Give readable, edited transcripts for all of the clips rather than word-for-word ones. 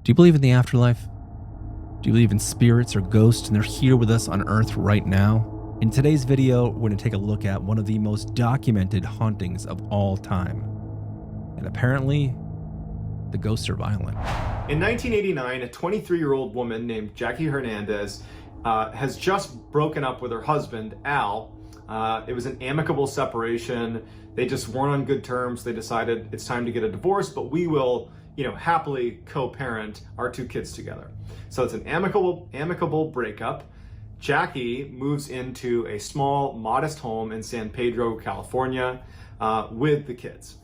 Do you believe in the afterlife? Do you believe in spirits or ghosts and they're here with us on Earth right now? In today's video, we're going to take a look at one of the most documented hauntings of all time. And apparently, the ghosts are violent. In 1989, a 23-year-old woman named Jackie Hernandez has just broken up with her husband, Al. It was an amicable separation. They just weren't on good terms. They decided it's time to get a divorce, but we will, happily co-parent our two kids together. So it's an amicable breakup. Jackie moves into a small, modest home in San Pedro, California, with the kids.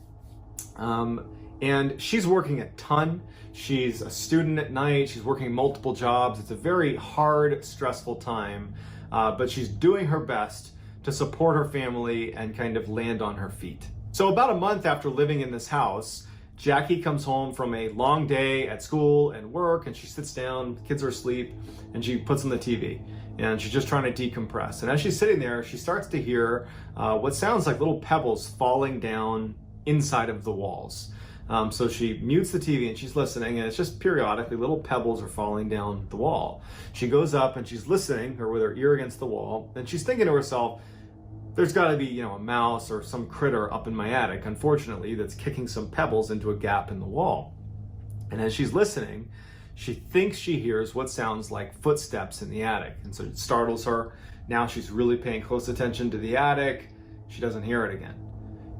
And she's working a ton. She's a student at night. She's working multiple jobs. It's a very hard, stressful time, but she's doing her best to support her family and kind of land on her feet. So about a month after living in this house, Jackie comes home from a long day at school and work, and she sits down, kids are asleep, and she puts on the TV. And she's just trying to decompress. And as she's sitting there, she starts to hear what sounds like little pebbles falling down inside of the walls. So she mutes the TV and she's listening, and it's just periodically little pebbles are falling down the wall. She goes up and she's listening, or with her ear against the wall, and she's thinking to herself, there's got to be, a mouse or some critter up in my attic, unfortunately, that's kicking some pebbles into a gap in the wall. And as she's listening, she thinks she hears what sounds like footsteps in the attic. And so it startles her. Now she's really paying close attention to the attic. She doesn't hear it again.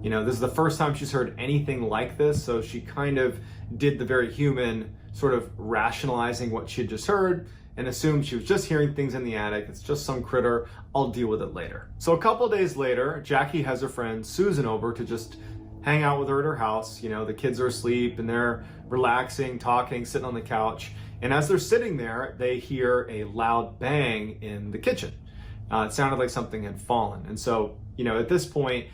This is the first time she's heard anything like this, so she kind of did the very human sort of rationalizing what she had just heard and assumed she was just hearing things in the attic. It's just some critter. I'll deal with it later. So a couple days later, Jackie has her friend Susan over to just hang out with her at her house. The kids are asleep and they're relaxing, talking, sitting on the couch. And as they're sitting there, they hear a loud bang in the kitchen. It sounded like something had fallen. And so, at this point,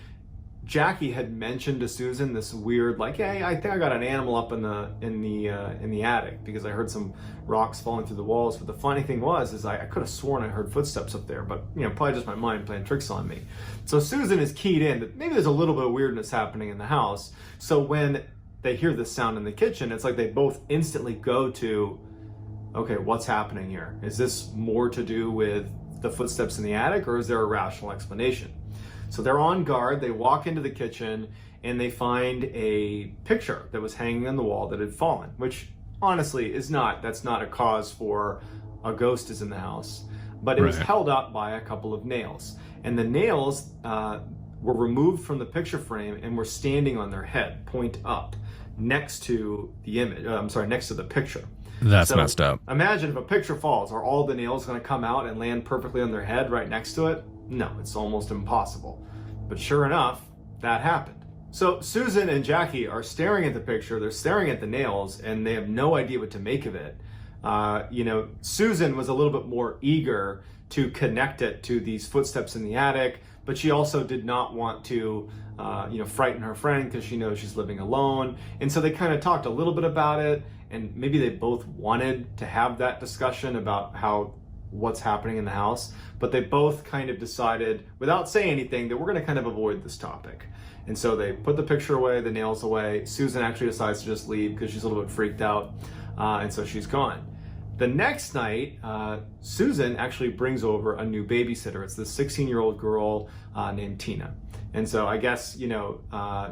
Jackie had mentioned to Susan this weird, hey, I think I got an animal up in the attic because I heard some rocks falling through the walls. But the funny thing was I could have sworn I heard footsteps up there, but probably just my mind playing tricks on me. So Susan is keyed in that maybe there's a little bit of weirdness happening in the house. So when they hear this sound in the kitchen, it's like they both instantly go to, okay, what's happening here? Is this more to do with the footsteps in the attic, or is there a rational explanation? So they're on guard. They walk into the kitchen and they find a picture that was hanging on the wall that had fallen, which honestly that's not a cause for a ghost is in the house, but it was held up by a couple of nails. And the nails were removed from the picture frame and were standing on their head, point up, next to the image, next to the picture. That's messed up. Imagine if a picture falls, are all the nails going to come out and land perfectly on their head right next to it? No, it's almost impossible. But sure enough, that happened. So Susan and Jackie are staring at the picture, they're staring at the nails, and they have no idea what to make of it. Susan was a little bit more eager to connect it to these footsteps in the attic, but she also did not want to frighten her friend because she knows she's living alone. And so they kind of talked a little bit about it, and maybe they both wanted to have that discussion about what's happening in the house, but they both kind of decided, without saying anything, that we're going to kind of avoid this topic. And so they put the picture away, the nails away. Susan actually decides to just leave because she's a little bit freaked out, and so she's gone. The next night, Susan actually brings over a new babysitter. It's this 16-year-old girl named Tina. And so I guess,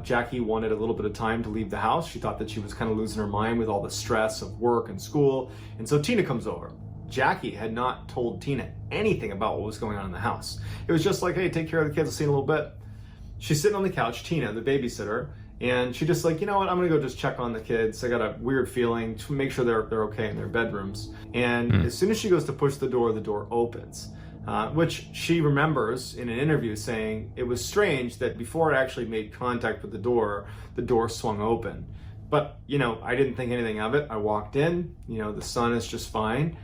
Jackie wanted a little bit of time to leave the house. She thought that she was kind of losing her mind with all the stress of work and school. And so Tina comes over. Jackie had not told Tina anything about what was going on in the house. It was just like, hey, take care of the kids, I'll see you in a little bit. She's sitting on the couch, Tina, the babysitter, and she just like, you know what, I'm gonna go just check on the kids. I got a weird feeling to make sure they're okay in their bedrooms. And as soon as she goes to push the door opens, which she remembers in an interview saying it was strange that before it actually made contact with the door swung open. But, I didn't think anything of it. I walked in, the sun is just fine.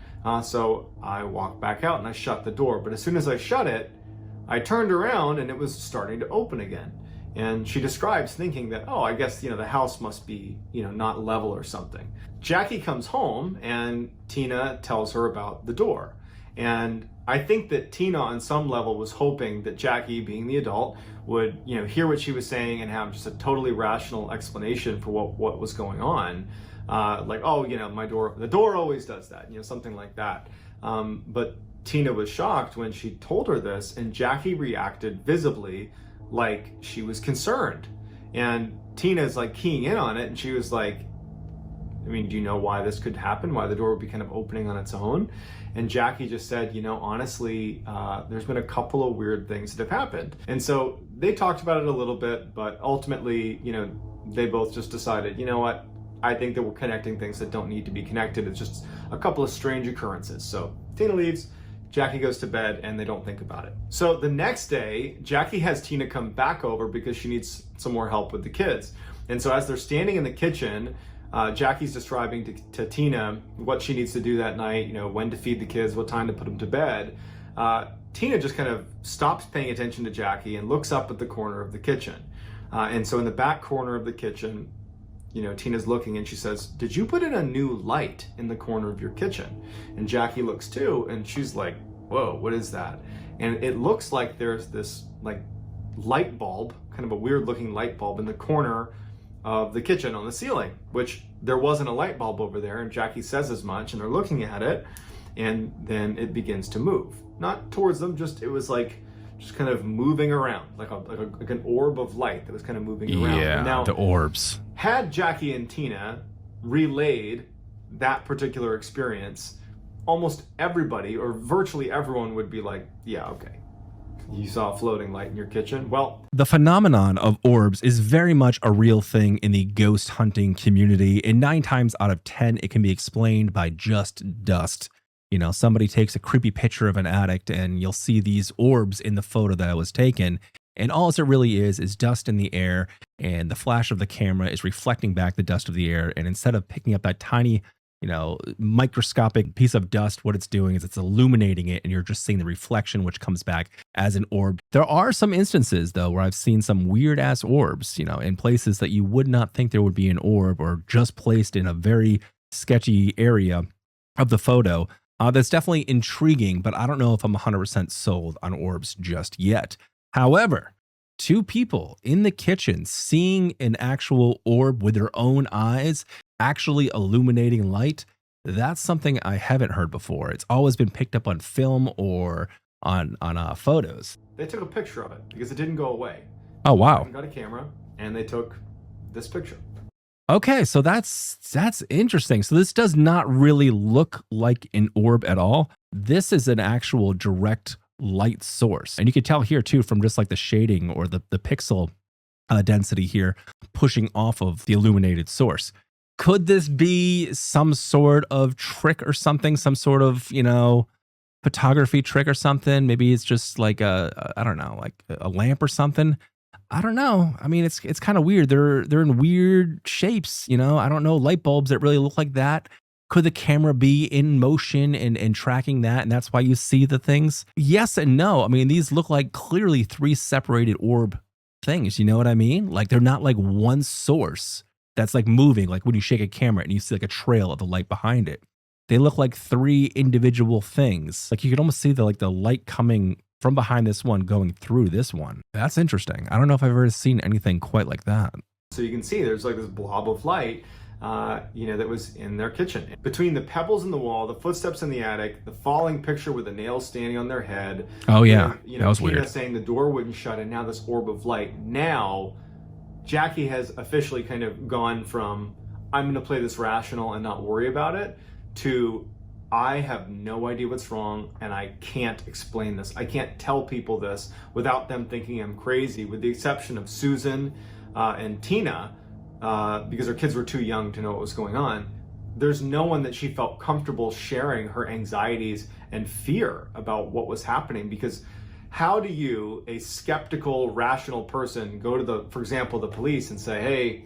So I walked back out and I shut the door. But as soon as I shut it, I turned around and it was starting to open again. And she describes thinking that, I guess, the house must be, not level or something. Jackie comes home and Tina tells her about the door. And I think that Tina on some level was hoping that Jackie, being the adult, would hear what she was saying and have just a totally rational explanation for what was going on. like, oh, the door always does that, something like that. But Tina was shocked when she told her this, and Jackie reacted visibly like she was concerned. And Tina's like keying in on it, and she was like, I mean, do you know why this could happen? Why the door would be kind of opening on its own? And Jackie just said, honestly, there's been a couple of weird things that have happened. And so they talked about it a little bit, but ultimately, they both just decided, you know what? I think that we're connecting things that don't need to be connected. It's just a couple of strange occurrences. So Tina leaves, Jackie goes to bed, and they don't think about it. So the next day, Jackie has Tina come back over because she needs some more help with the kids. And so as they're standing in the kitchen, Jackie's describing to Tina what she needs to do that night, when to feed the kids, what time to put them to bed. Tina just kind of stops paying attention to Jackie and looks up at the corner of the kitchen. And so in the back corner of the kitchen, Tina's looking and she says, "Did you put in a new light in the corner of your kitchen?" And Jackie looks too, and she's like, "Whoa, what is that?" And it looks like there's this like light bulb, kind of a weird looking light bulb in the corner of the kitchen on the ceiling, which there wasn't a light bulb over there, and Jackie says as much, and they're looking at it, and then it begins to move. Not towards them, it was like just kind of moving around, like an orb of light that was kind of moving around. Yeah, now, the orbs. Had Jackie and Tina relayed that particular experience, almost everybody or virtually everyone would be like, yeah, okay. You saw a floating light in your kitchen? Well, the phenomenon of orbs is very much a real thing in the ghost hunting community, and 9 times out of 10, it can be explained by just dust. Somebody takes a creepy picture of an addict, and you'll see these orbs in the photo that was taken, and all it really is dust in the air, and the flash of the camera is reflecting back the dust of the air, and instead of picking up that tiny microscopic piece of dust, what it's doing is it's illuminating it, and you're just seeing the reflection, which comes back as an orb. There are some instances, though, where I've seen some weird ass orbs, in places that you would not think there would be an orb, or just placed in a very sketchy area of the photo. That's definitely intriguing, but I don't know if I'm 100% sold on orbs just yet. However, 2 people in the kitchen seeing an actual orb with their own eyes, actually illuminating light, that's something I haven't heard before. It's always been picked up on film or on photos. they took a picture of it because it didn't go away. Oh, wow. They got a camera and they took this picture. Okay, so that's interesting. So this does not really look like an orb at all. This is an actual direct light source. And you can tell here too from just like the shading or the pixel density here pushing off of the illuminated source. Could this be some sort of trick or something? Some sort of, photography trick or something? Maybe it's just like I don't know, like a lamp or something. I don't know. I mean, it's kind of weird. They're in weird shapes, I don't know, light bulbs that really look like that. Could the camera be in motion and tracking that, and that's why you see the things? Yes and no. I mean, these look like clearly 3 separated orb things. You know what I mean? Like they're not like one source that's like moving, like when you shake a camera and you see like a trail of the light behind it. They look like 3 individual things. Like you could almost see the light coming from behind this one going through this one. That's interesting. I don't know if I've ever seen anything quite like that. So you can see there's like this blob of light, that was in their kitchen. Between the pebbles in the wall, the footsteps in the attic, the falling picture with the nails standing on their head. Oh yeah, that was Tina weird. Saying the door wouldn't shut, and now this orb of light. Now, Jackie has officially kind of gone from I'm going to play this rational and not worry about it to I have no idea what's wrong and I can't explain this. I can't tell people this without them thinking I'm crazy, with the exception of Susan and Tina, because her kids were too young to know what was going on. There's no one that she felt comfortable sharing her anxieties and fear about what was happening, because how do you, a skeptical, rational person, go to for example, the police and say, hey,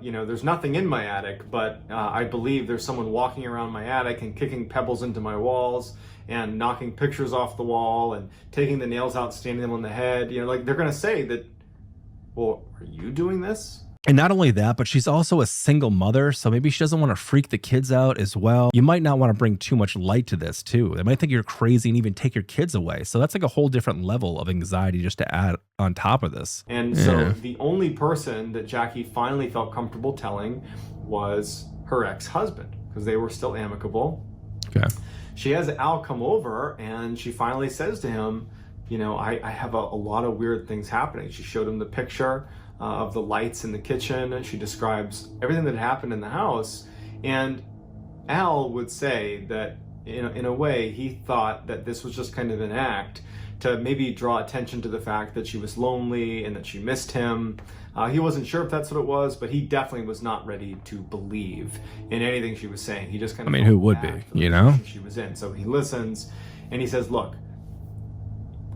there's nothing in my attic, but I believe there's someone walking around my attic and kicking pebbles into my walls and knocking pictures off the wall and taking the nails out, standing them on the head. They're going to say that, well, are you doing this? And not only that, but she's also a single mother, so maybe she doesn't want to freak the kids out as well. You might not want to bring too much light to this too. They might think you're crazy and even take your kids away. So that's like a whole different level of anxiety just to add on top of this. And so the only person that Jackie finally felt comfortable telling was her ex-husband, because they were still amicable. Okay. She has Al come over and she finally says to him, you know, I have a lot of weird things happening. She showed him the picture of the lights in the kitchen. She describes everything that happened in the house. And Al would say that in a way, he thought that this was just kind of an act to maybe draw attention to the fact that she was lonely and that she missed him. He wasn't sure if that's what it was, but he definitely was not ready to believe in anything she was saying. He just kind of, I mean, who would be, you know? She was in. So he listens and he says, look,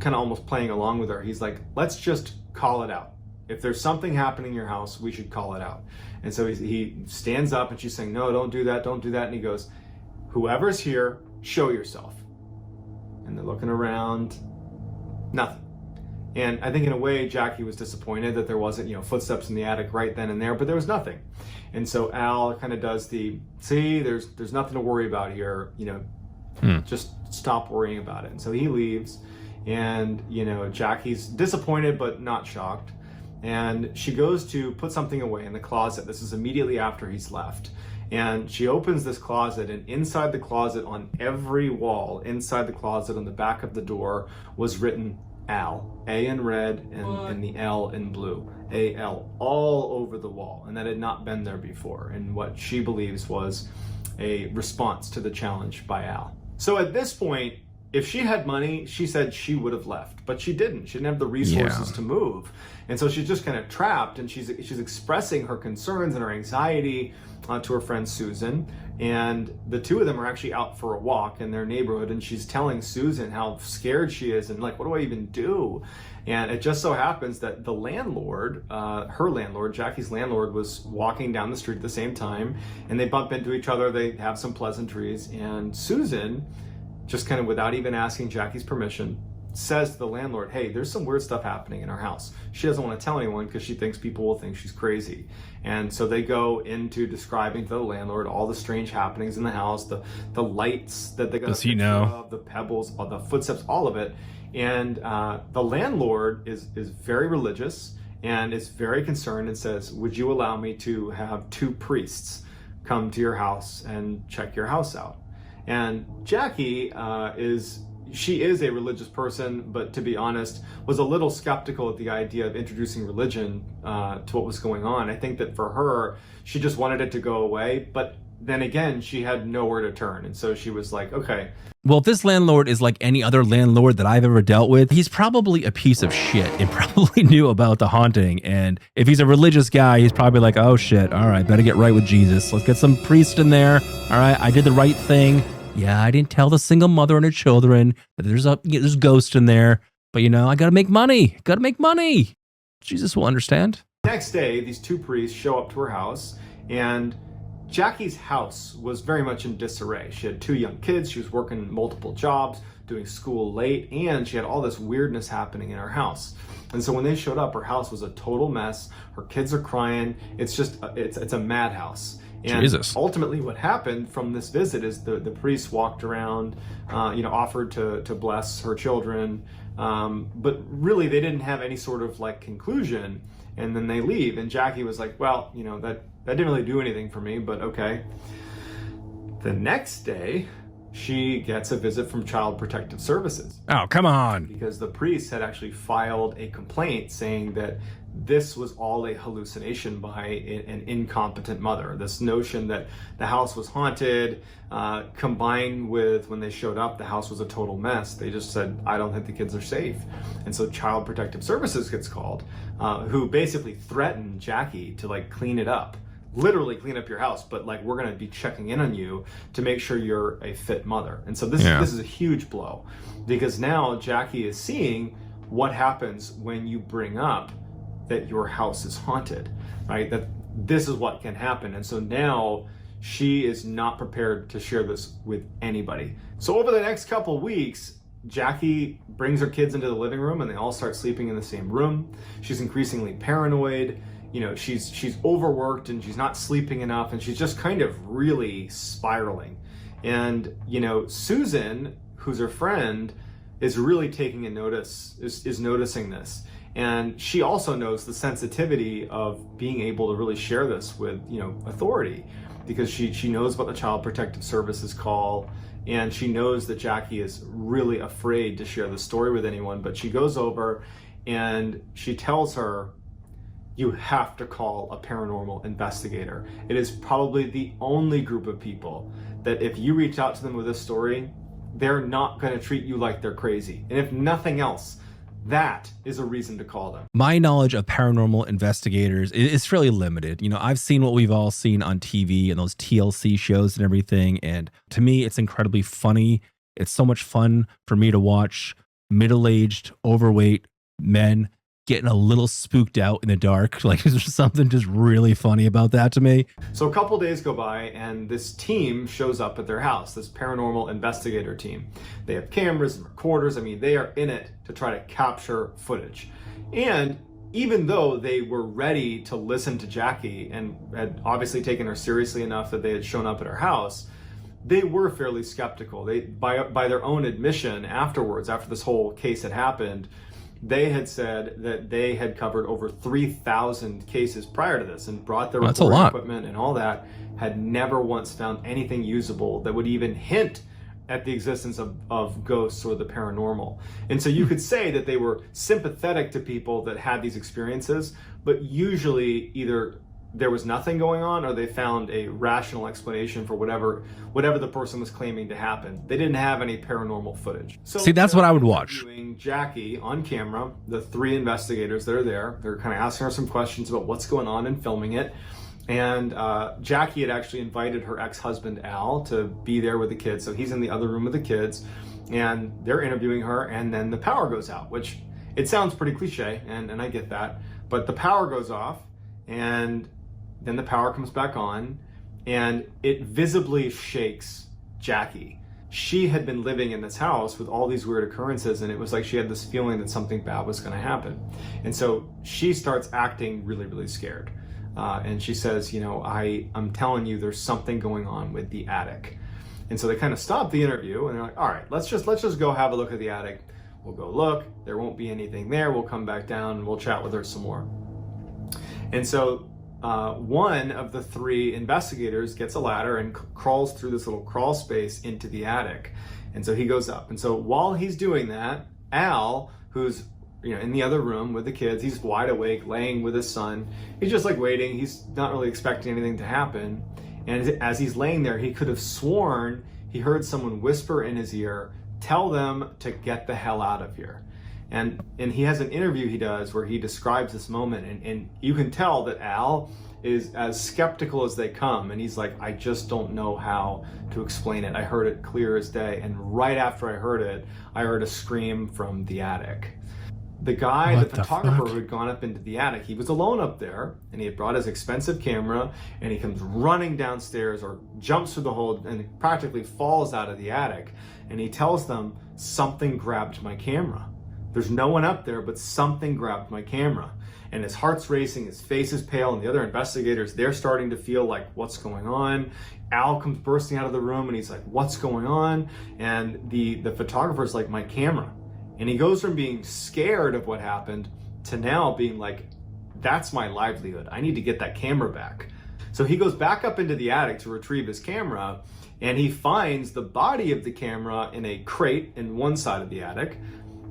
kind of almost playing along with her. He's like, let's just call it out. If there's something happening in your house, we should call it out. And so he stands up and she's saying, no, don't do that, don't do that. And he goes, whoever's here, show yourself. And they're looking around, nothing. And I think in a way, Jackie was disappointed that there wasn't, you know, footsteps in the attic right then and there, but there was nothing. And so Al kind of does the, see, there's nothing to worry about here, you know, just stop worrying about it. And so he leaves and, you know, Jackie's disappointed, but not shocked. And she goes to put something away in the closet. This is immediately after he's left. And she opens this closet, and inside the closet, on every wall, inside the closet, on the back of the door, was written Al, A in red and the L in blue, A-L, all over the wall. And that had not been there before. And what she believes was a response to the challenge by Al. So at this point, if she had money, she said she would have left, but she didn't. She didn't have the resources to move. And so she's just kind of trapped, and she's expressing her concerns and her anxiety to her friend Susan. And the two of them are actually out for a walk in their neighborhood, and she's telling Susan how scared she is and like, what do I even do? And it just so happens that the landlord, her landlord, Jackie's landlord, was walking down the street at the same time, and they bump into each other. They have some pleasantries, and Susan, just kind of without even asking Jackie's permission, says to the landlord, hey, there's some weird stuff happening in our house. She doesn't want to tell anyone because she thinks people will think she's crazy. And so they go into describing to the landlord all the strange happenings in the house, the lights that they got Does he know? of, the pebbles, the footsteps, all of it. And the landlord is very religious and is very concerned and says, would you allow me to have 2 priests come to your house and check your house out? And Jackie she is a religious person, but to be honest, was a little skeptical at the idea of introducing religion to what was going on. I think that for her, she just wanted it to go away, but then again, she had nowhere to turn. And so she was like, okay. Well, if this landlord is like any other landlord that I've ever dealt with, he's probably a piece of shit and probably knew about the haunting. And if he's a religious guy, he's probably like, oh shit, all right, better get right with Jesus. Let's get some priest in there. All right, I did the right thing. Yeah, I didn't tell the single mother and her children that there's ghosts in there. But, you know, I got to make money. Got to make money. Jesus will understand. Next day, these 2 priests show up to her house, and Jackie's house was very much in disarray. She had 2 young kids. She was working multiple jobs, doing school late, and she had all this weirdness happening in her house. And so when they showed up, her house was a total mess. Her kids are crying. It's just, it's a madhouse. And Jesus. Ultimately what happened from this visit is the priest walked around, offered to bless her children, but really they didn't have any sort of like conclusion, and then they leave. And Jackie was like, well, you know, that didn't really do anything for me, but okay. The next day, she gets a visit from Child Protective Services. Oh, come on. Because the priest had actually filed a complaint saying that this was all a hallucination by an incompetent mother. This notion that the house was haunted, combined with when they showed up, the house was a total mess. They just said, I don't think the kids are safe. And so Child Protective Services gets called, who basically threatened Jackie to like clean it up. Literally clean up your house, but like we're gonna be checking in on you to make sure you're a fit mother. And so this is a huge blow, because now Jackie is seeing what happens when you bring up that your house is haunted, right? That this is what can happen. And so now she is not prepared to share this with anybody. So over the next couple weeks, Jackie brings her kids into the living room and they all start sleeping in the same room. She's increasingly paranoid. she's overworked and she's not sleeping enough, and she's just kind of really spiraling. And Susan, who's her friend, is really taking a notice, is noticing this. And she also knows the sensitivity of being able to really share this with authority, because she knows about the Child Protective Services call, and she knows that Jackie is really afraid to share the story with anyone. But she goes over and she tells her, you have to call a paranormal investigator. It is probably the only group of people that if you reach out to them with this story, they're not going to treat you like they're crazy. And if nothing else, that is a reason to call them. My knowledge of paranormal investigators is fairly limited. I've seen what we've all seen on TV and those TLC shows and everything. And to me, it's incredibly funny. It's so much fun for me to watch middle-aged, overweight men getting a little spooked out in the dark. Like, there's something just really funny about that to me. So a couple days go by and this team shows up at their house, this paranormal investigator team. They have cameras and recorders. I mean, they are in it to try to capture footage. And even though they were ready to listen to Jackie and had obviously taken her seriously enough that they had shown up at her house, they were fairly skeptical. They, by their own admission afterwards, after this whole case had happened, they had said that they had covered over 3,000 cases prior to this and brought their recording equipment and all that, had never once found anything usable that would even hint at the existence of ghosts or the paranormal. And so you could say that they were sympathetic to people that had these experiences, but usually either there was nothing going on or they found a rational explanation for whatever the person was claiming to happen. They didn't have any paranormal footage. So see, that's what I would watch. Jackie on camera, the three investigators that are there, they're kind of asking her some questions about what's going on and filming it. And Jackie had actually invited her ex-husband Al to be there with the kids. So he's in the other room with the kids and they're interviewing her, and then the power goes out, which it sounds pretty cliche, and I get that, but the power goes off and then the power comes back on, and it visibly shakes Jackie. She had been living in this house with all these weird occurrences, and it was like she had this feeling that something bad was going to happen. And so she starts acting really, really scared. And she says, I'm telling you, there's something going on with the attic. And so they kind of stop the interview, and they're like, all right, let's just go have a look at the attic. We'll go look. There won't be anything there. We'll come back down and we'll chat with her some more. And so one of the three investigators gets a ladder and crawls through this little crawl space into the attic. And so he goes up. And so while he's doing that, Al, who's in the other room with the kids, he's wide awake, laying with his son. He's just like waiting. He's not really expecting anything to happen. And as he's laying there, he could have sworn he heard someone whisper in his ear, tell them to get the hell out of here. And he has an interview he does where he describes this moment, and you can tell that Al is as skeptical as they come, and he's like, I just don't know how to explain it. I heard it clear as day, and right after I heard it, I heard a scream from the attic. The guy, the photographer who had gone up into the attic, he was alone up there, and he had brought his expensive camera, and he comes running downstairs or jumps through the hole and practically falls out of the attic, and he tells them, something grabbed my camera. There's no one up there, but something grabbed my camera. And his heart's racing, his face is pale, and the other investigators, they're starting to feel like, what's going on? Al comes bursting out of the room, and he's like, what's going on? And the photographer's like, my camera. And he goes from being scared of what happened to now being like, that's my livelihood. I need to get that camera back. So he goes back up into the attic to retrieve his camera, and he finds the body of the camera in a crate in one side of the attic.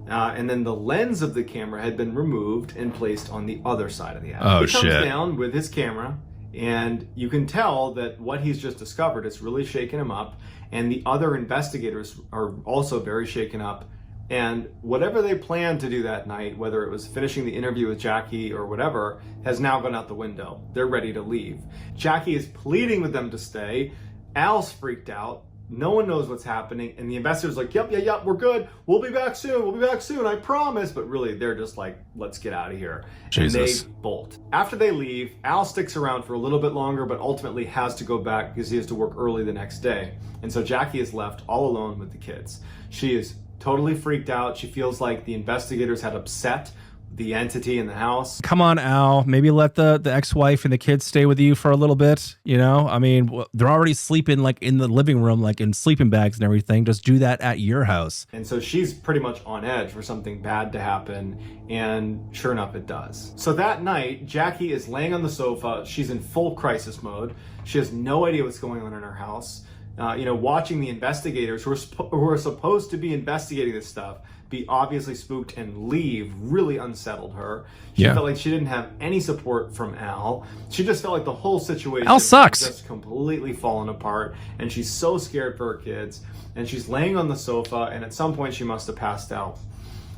And then the lens of the camera had been removed and placed on the other side of the attic. Oh, he comes down with his camera, and you can tell that what he's just discovered is really shaken him up. And the other investigators are also very shaken up. And whatever they planned to do that night, whether it was finishing the interview with Jackie or whatever, has now gone out the window. They're ready to leave. Jackie is pleading with them to stay. Al's freaked out. No one knows what's happening, and the investor's like, yep, we're good. We'll be back soon, I promise. But really, they're just like, let's get out of here. Jesus. And they bolt. After they leave, Al sticks around for a little bit longer, but ultimately has to go back because he has to work early the next day. And so Jackie is left all alone with the kids. She is totally freaked out. She feels like the investigators had upset the entity in the house. Come on, Al. Maybe let the ex-wife and the kids stay with you for a little bit. You know, I mean, they're already sleeping like in the living room, like in sleeping bags and everything. Just do that at your house. And so she's pretty much on edge for something bad to happen. And sure enough, it does. So that night, Jackie is laying on the sofa. She's in full crisis mode. She has no idea what's going on in her house. Watching the investigators who are supposed to be investigating this stuff be obviously spooked and leave really unsettled her. She felt like she didn't have any support from Al. She just felt like the whole situation Al sucks. just completely fallen apart, and she's so scared for her kids. And she's laying on the sofa, and at some point she must have passed out.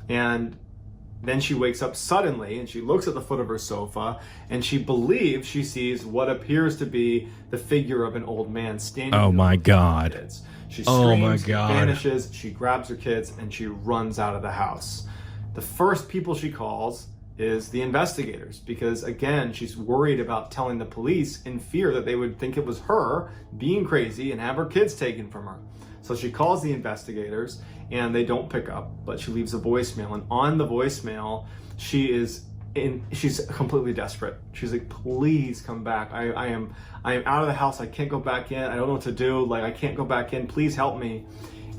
And then she wakes up suddenly and she looks at the foot of her sofa and she believes she sees what appears to be the figure of an old man standing. Oh my God. Kids. She screams, oh my God. vanishes, she grabs her kids and she runs out of the house. The first people she calls is the investigators because, again, she's worried about telling the police in fear that they would think it was her being crazy and have her kids taken from her. So she calls the investigators and they don't pick up, but she leaves a voicemail. And on the voicemail, she's completely desperate. She's like, please come back. I am out of the house. I can't go back in. I don't know what to do. Like, I can't go back in. Please help me.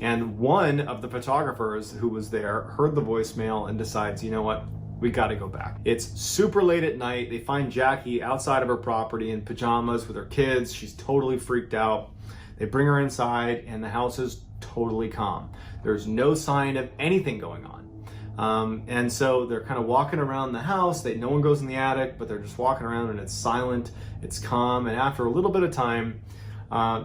And one of the photographers who was there heard the voicemail and decides, you know what? We got to go back. It's super late at night. They find Jackie outside of her property in pajamas with her kids. She's totally freaked out. They bring her inside and the house is totally calm. There's no sign of anything going on. And so they're kind of walking around the house. No one goes in the attic, but they're just walking around and it's silent, it's calm. And after a little bit of time,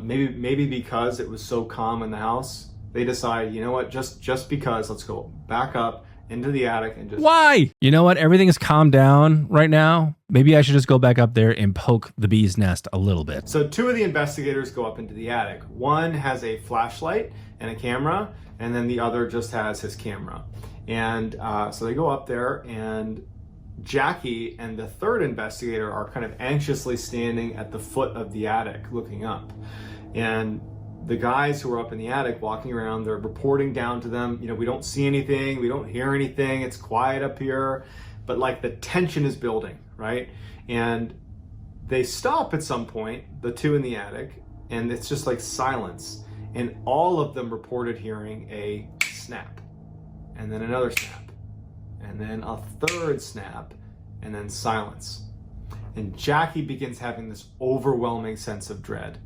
maybe because it was so calm in the house, they decide, you know what, just because, let's go back up into the attic and just... Why? You know what? Everything is calmed down right now. Maybe I should just go back up there and poke the bee's nest a little bit. So two of the investigators go up into the attic. One has a flashlight and a camera, and then the other just has his camera. And so they go up there, and Jackie and the third investigator are kind of anxiously standing at the foot of the attic looking up. And the guys who are up in the attic walking around, they're reporting down to them, we don't see anything, we don't hear anything, it's quiet up here, but like the tension is building, right? And they stop at some point, the two in the attic, and it's just like silence. And all of them reported hearing a snap, and then another snap, and then a third snap, and then silence. And Jackie begins having this overwhelming sense of dread.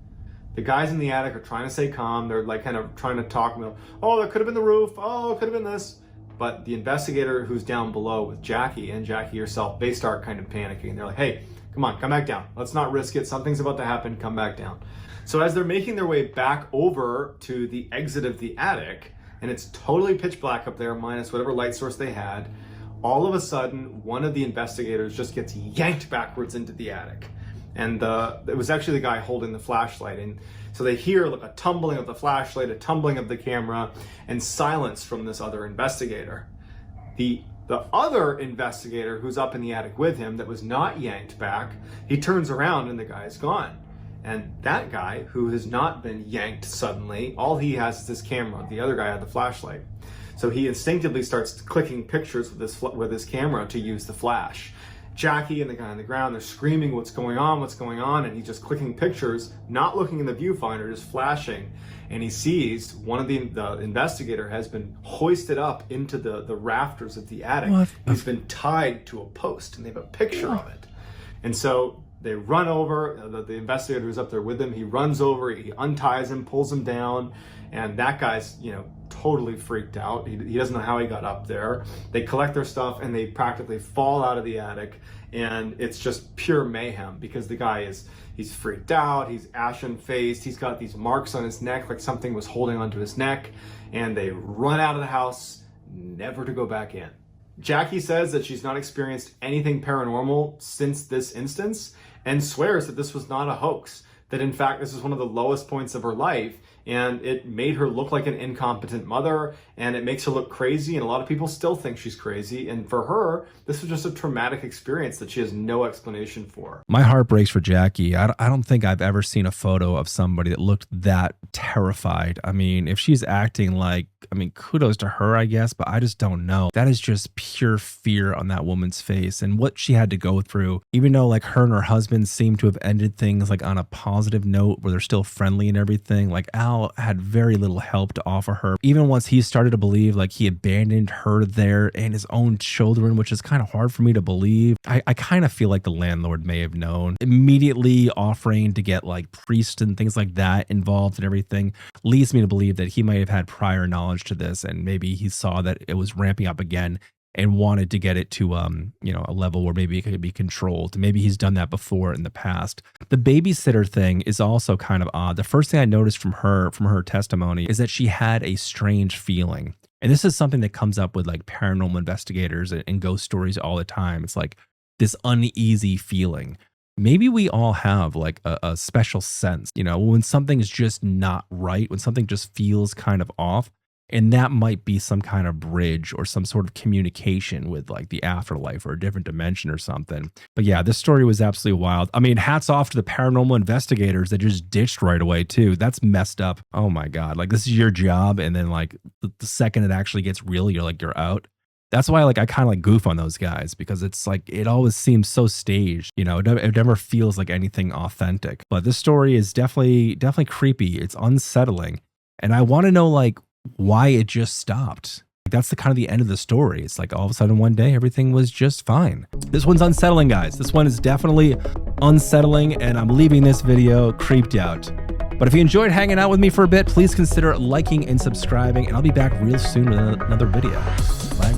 The guys in the attic are trying to stay calm. They're like kind of trying to talk. Oh, that could have been the roof. Oh, it could have been this. But the investigator who's down below with Jackie and Jackie herself, they start kind of panicking. They're like, hey, come on, come back down. Let's not risk it. Something's about to happen. Come back down. So as they're making their way back over to the exit of the attic, and it's totally pitch black up there, minus whatever light source they had, all of a sudden, one of the investigators just gets yanked backwards into the attic. And it was actually the guy holding the flashlight. And so they hear like a tumbling of the flashlight, a tumbling of the camera, and silence from this other investigator. The other investigator who's up in the attic with him that was not yanked back, he turns around and the guy's gone. And that guy, who has not been yanked suddenly, all he has is this camera. The other guy had the flashlight. So he instinctively starts clicking pictures with his camera to use the flash. Jackie and the guy on the ground, they're screaming, what's going on? And he's just clicking pictures, not looking in the viewfinder, just flashing. And he sees one of the investigator has been hoisted up into the rafters of the attic. What? He's been tied to a post, and they have a picture of it. And so they run over, the investigator who's up there with him, he runs over, he unties him, pulls him down, and that guy's, totally freaked out. He doesn't know how he got up there. They collect their stuff and they practically fall out of the attic, and it's just pure mayhem because the guy he's freaked out, he's ashen faced, he's got these marks on his neck like something was holding onto his neck, and they run out of the house, never to go back in. Jackie says that she's not experienced anything paranormal since this instance and swears that this was not a hoax, that in fact this is one of the lowest points of her life, and it made her look like an incompetent mother, and it makes her look crazy, and a lot of people still think she's crazy. And for her, this was just a traumatic experience that she has no explanation for. My heart breaks for Jackie. I don't think I've ever seen a photo of somebody that looked that terrified. I mean, if she's acting like, I mean, kudos to her, I guess, but I just don't know. That is just pure fear on that woman's face, and what she had to go through, even though like her and her husband seem to have ended things like on a positive note where they're still friendly and everything. Like Al had very little help to offer her. Even once he started to believe like he abandoned her there and his own children, which is kind of hard for me to believe. I kind of feel like the landlord may have known. Immediately offering to get like priests and things like that involved and everything leads me to believe that he might have had prior knowledge to this, and maybe he saw that it was ramping up again and wanted to get it to a level where maybe it could be controlled. Maybe he's done that before in the past. The babysitter thing is also kind of odd. The first thing I noticed from her testimony is that she had a strange feeling. And this is something that comes up with like paranormal investigators and ghost stories all the time. It's like this uneasy feeling. Maybe we all have like a special sense, when something is just not right, when something just feels kind of off. And that might be some kind of bridge or some sort of communication with like the afterlife or a different dimension or something. But yeah, this story was absolutely wild. I mean, hats off to the paranormal investigators that just ditched right away too. That's messed up. Oh my God. Like, this is your job. And then like the second it actually gets real, you're out. That's why like I kind of like goof on those guys, because it's like it always seems so staged, it never feels like anything authentic. But this story is definitely creepy. It's unsettling. And I want to know like why it just stopped. That's the kind of the end of the story. It's like all of a sudden one day everything was just fine. This one's unsettling, guys. This one is definitely unsettling, and I'm leaving this video creeped out. But if you enjoyed hanging out with me for a bit, please consider liking and subscribing, and I'll be back real soon with another video. Bye.